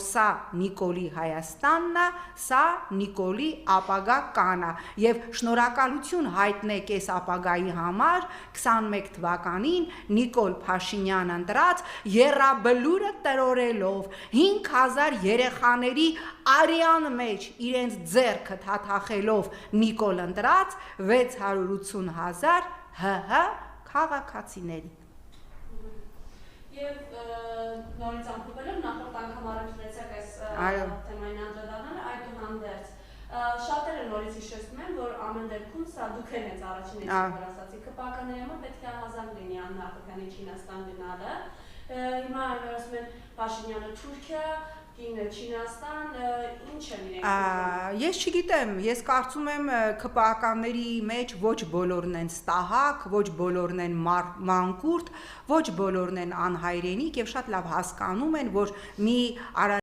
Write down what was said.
Սա Նիկոլի Հայաստանն է, սա Նիկոլի ապագա կանա եւ շնորհակալություն հայտնեք այս ապագայի համար 21 թվականին Նիկոլ Փաշինյանը ընտրած եռաբլուրը տրորելով 5000 երեխաների արյան մեջ իրենց ձեռքը թաթախելով Նիկոլ ընտրած 680,000 ՀՀ քաղաքացիների Եվ նորից ամփոփելով նախորդ անգամ առաջացրեցիք այս թեմային անդրադառնալը, այդուհանդերձ շատերը նորից հիշեցնում են, որ ամեն դեպքում սա դուք եք առաջինը որ ասացիք, ԿՊԱԿ-ների համար պետք է ազատ լինի Նախագահանի Չինաստան գնալը։ Հիմա ասում են Փաշինյանը Թուրքիա, Կինը Չինաստան, ինչ են իրենք։ Ես չգիտեմ, ես կարծում եմ ԿՊԱԿ-ների մեջ ոչ բոլորն են ստահակ, ոչ բոլորն են մանկուրտ, ոչ բոլորն են անհայրենիք եւ շատ լավ հասկանում են, որ մի